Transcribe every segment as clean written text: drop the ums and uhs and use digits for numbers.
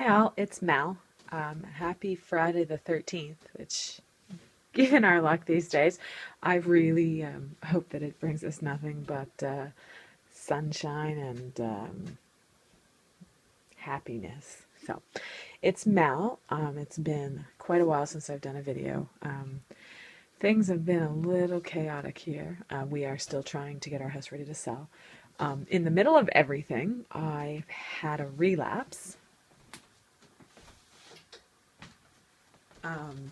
Hi all, it's Mal. Happy Friday the 13th, which, given our luck these days, I really hope that it brings us nothing but sunshine and happiness. So, it's Mal. It's been quite a while since I've done a video. Things have been a little chaotic here. We are still trying to get our house ready to sell. In the middle of everything, I had a relapse.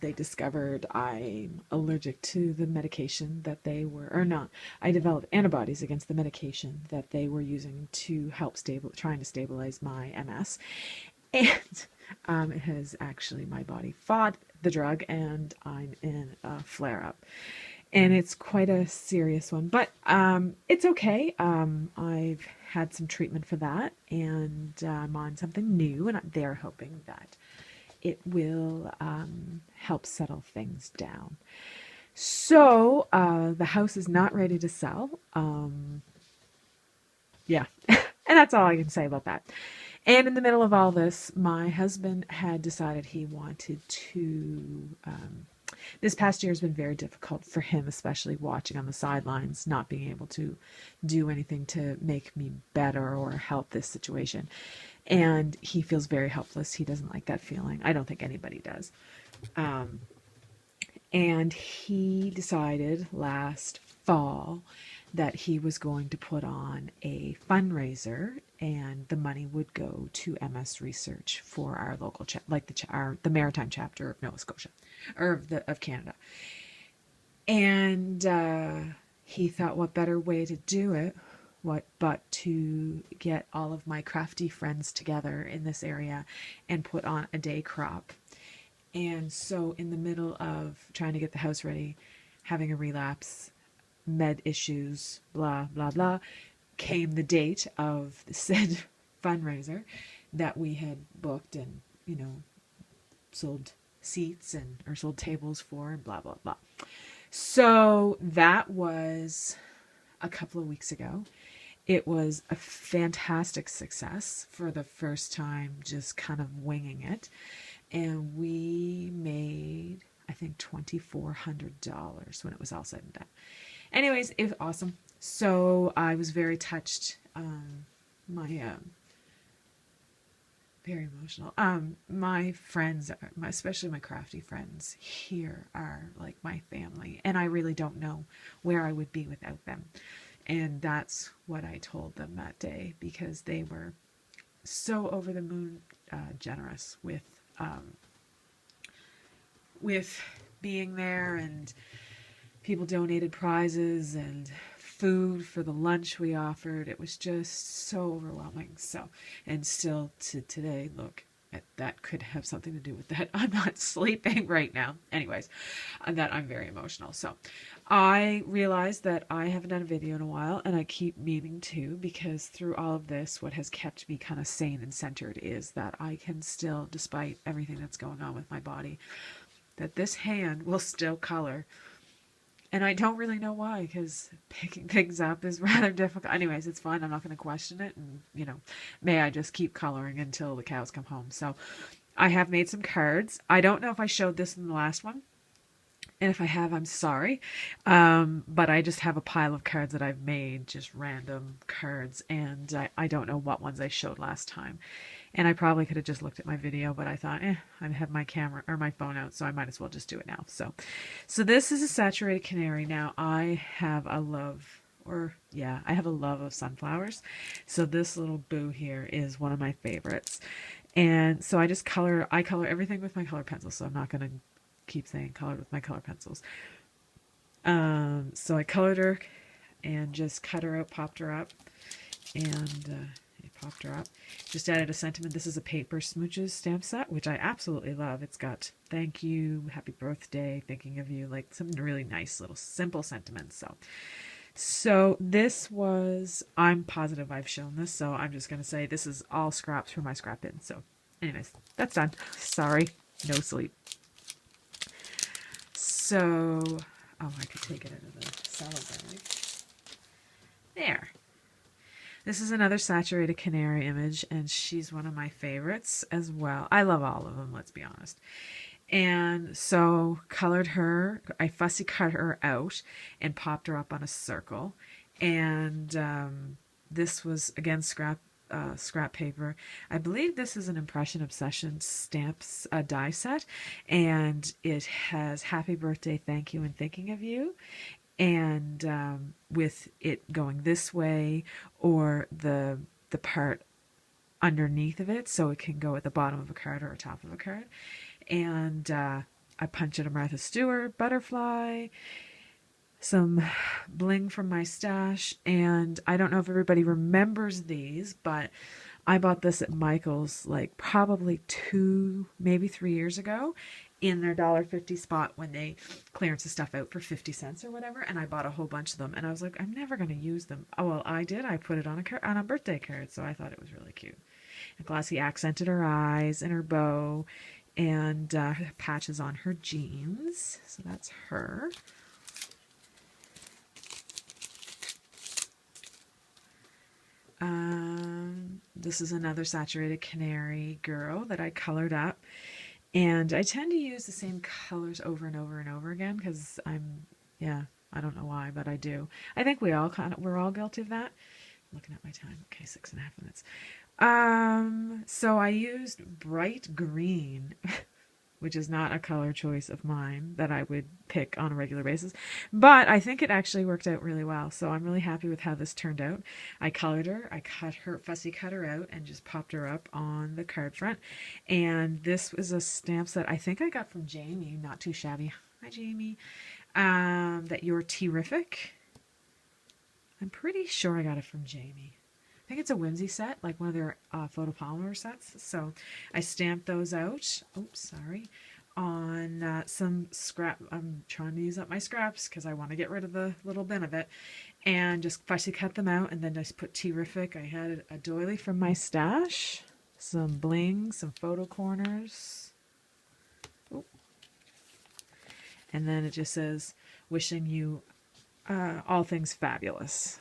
They discovered I'm allergic to the medication that they were, or not. I developed antibodies against the medication that they were using to help trying to stabilize my MS. And it has actually, my body fought the drug and I'm in a flare up. And it's quite a serious one, but it's okay. I've had some treatment for that and I'm on something new, and they're hoping that it will help settle things down. So the house is not ready to sell. Yeah, and that's all I can say about that. And in the middle of all this, my husband had decided he wanted to. This past year has been very difficult for him, especially watching on the sidelines, not being able to do anything to make me better or help this situation. And he feels very helpless. He doesn't like that feeling. I don't think anybody does. And he decided last fall that he was going to put on a fundraiser, and the money would go to MS research for our local, the maritime chapter of Nova Scotia, or of Canada. And he thought, what better way to do it but to get all of my crafty friends together in this area and put on a day crop. And so in the middle of trying to get the house ready, having a relapse, med issues, blah, blah, blah, came the date of the said fundraiser that we had booked and, sold seats and or sold tables for and blah, blah, blah. So that was a couple of weeks ago. It was a fantastic success for the first time, just kind of winging it. And we made, I think, $2,400 when it was all said and done. Anyways, it was awesome. So I was very touched. Very emotional. My friends, especially my crafty friends here, are like my family. And I really don't know where I would be without them. And that's what I told them that day, because they were so over the moon generous with being there, and people donated prizes and food for the lunch we offered. It was just so overwhelming. So, and still to today, look, that could have something to do with that. I'm not sleeping right now. Anyways, that I'm very emotional. So I realized that I haven't done a video in a while, and I keep meaning to, because through all of this, what has kept me kind of sane and centered is that I can still, despite everything that's going on with my body, that this hand will still color. And I don't really know why, because picking things up is rather difficult. Anyways, it's fine. I'm not going to question it. And, may I just keep coloring until the cows come home. So I have made some cards. I don't know if I showed this in the last one. And if I have, I'm sorry. But I just have a pile of cards that I've made, just random cards. And I don't know what ones I showed last time. And I probably could have just looked at my video, but I thought, I have my camera or my phone out, so I might as well just do it now. So this is a saturated canary. Now I have a love of sunflowers. So this little boo here is one of my favorites. And so I color everything with my color pencils. So I'm not going to keep saying colored with my color pencils. So I colored her and just cut her out, popped her up, and popped her up. Just added a sentiment. This is a Paper Smooches stamp set, which I absolutely love. It's got thank you, happy birthday, thinking of you, like some really nice little simple sentiments. So this was, I'm positive I've shown this, so I'm just going to say this is all scraps from my scrap bin. So anyways, that's done. Sorry, no sleep. So, I could take it out of the salad bag. There. This is another saturated canary image, and she's one of my favorites as well. I love all of them, let's be honest. And so colored her, I fussy cut her out and popped her up on a circle. And this was, again, scrap paper. I believe this is an Impression Obsession stamps die set, and it has happy birthday, thank you, and thinking of you. And with it going this way, or the part underneath of it, so it can go at the bottom of a card or top of a card. And I punched a Martha Stewart butterfly, some bling from my stash, and I don't know if everybody remembers these, but I bought this at Michael's like probably 2, maybe 3 years ago in their $1.50 spot when they clearance the stuff out for 50 cents or whatever, and I bought a whole bunch of them, and I was like, I'm never going to use them. Oh, well, I did. I put it on a birthday card, so I thought it was really cute. And Glossy accented her eyes and her bow, and patches on her jeans. So that's her. This is another saturated canary girl that I colored up. And I tend to use the same colors over and over and over again because I don't know why, but I do. I think we're all guilty of that. I'm looking at my time. Okay, 6.5 minutes. So I used bright green, which is not a color choice of mine that I would pick on a regular basis, but I think it actually worked out really well. So I'm really happy with how this turned out. I colored her, I fussy cut her out and just popped her up on the card front. And this was a stamp set I think I got from Jamie, not too shabby. Hi, Jamie. That You're Terrific. I'm pretty sure I got it from Jamie. I think it's a Whimsy set, like one of their photopolymer sets. So I stamped those out. Oops, sorry. On some scrap. I'm trying to use up my scraps because I want to get rid of the little bin of it. And just fussy cut them out and then just put Terrific. I had a doily from my stash. Some bling, some photo corners. Oop. And then it just says, wishing you all things fabulous.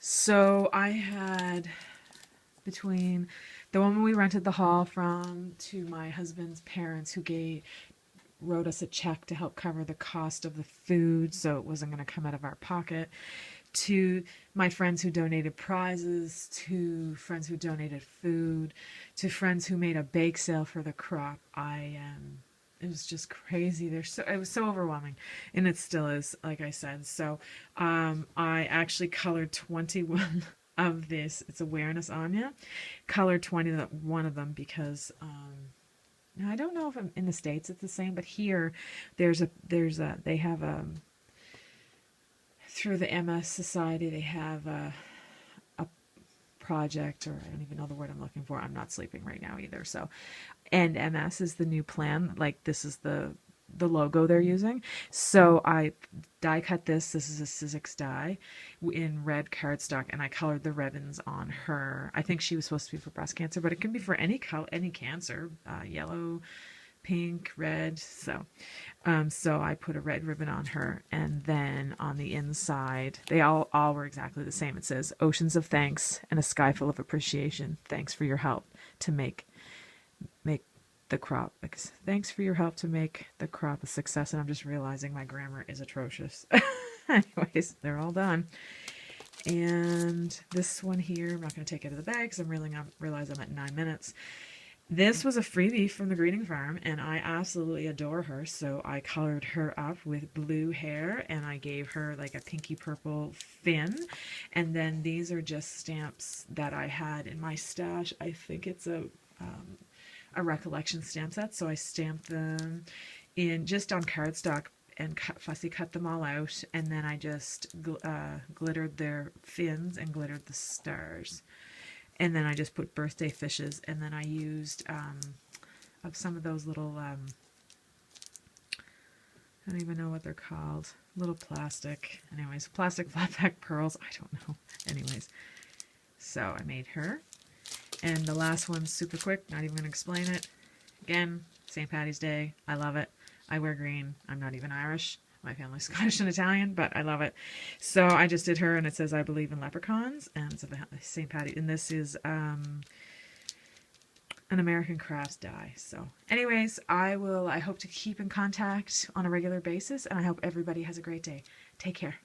So I had, between the woman we rented the hall from to my husband's parents who wrote us a check to help cover the cost of the food so it wasn't going to come out of our pocket, to my friends who donated prizes, to friends who donated food, to friends who made a bake sale for the crop. It was just crazy. It was so overwhelming, and it still is, like I said. So I actually colored 21 of this. It's Awareness Anya. Colored 21 of them because now I don't know if in the States it's the same, but here they have through the MS Society they have a project, or I don't even know the word I'm looking for. I'm not sleeping right now either. So, and MS is the new plan. Like this is the logo they're using. So I die cut this. This is a Sizzix die in red cardstock, and I colored the ribbons on her. I think she was supposed to be for breast cancer, but it can be for any cancer, yellow, pink, red. So I put a red ribbon on her, and then on the inside they all were exactly the same. It says oceans of thanks and a sky full of appreciation. Thanks for your help to make the crop. Thanks for your help to make the crop a success. And I'm just realizing my grammar is atrocious. Anyways, they're all done. And this one here, I'm not going to take it out of the bag because I realize I'm at 9 minutes. This was a freebie from the Greeting Farm, and I absolutely adore her. So I colored her up with blue hair, and I gave her like a pinky purple fin. And then these are just stamps that I had in my stash. I think it's a recollection stamp set. So I stamped them in just on cardstock and fussy cut them all out. And then I just glittered their fins and glittered the stars. And then I just put birthday fishes, and then I used of some of those little, I don't even know what they're called, little plastic, anyways, plastic flat pack pearls, I don't know, anyways. So I made her, and the last one's super quick, not even going to explain it. Again, St. Patty's Day, I love it. I wear green, I'm not even Irish, My family's Scottish and Italian, but I love it. So I just did her, and it says I believe in leprechauns, and it's St. Patty, and this is an American crafts die. So anyways, I hope to keep in contact on a regular basis, and I hope everybody has a great day. Take care.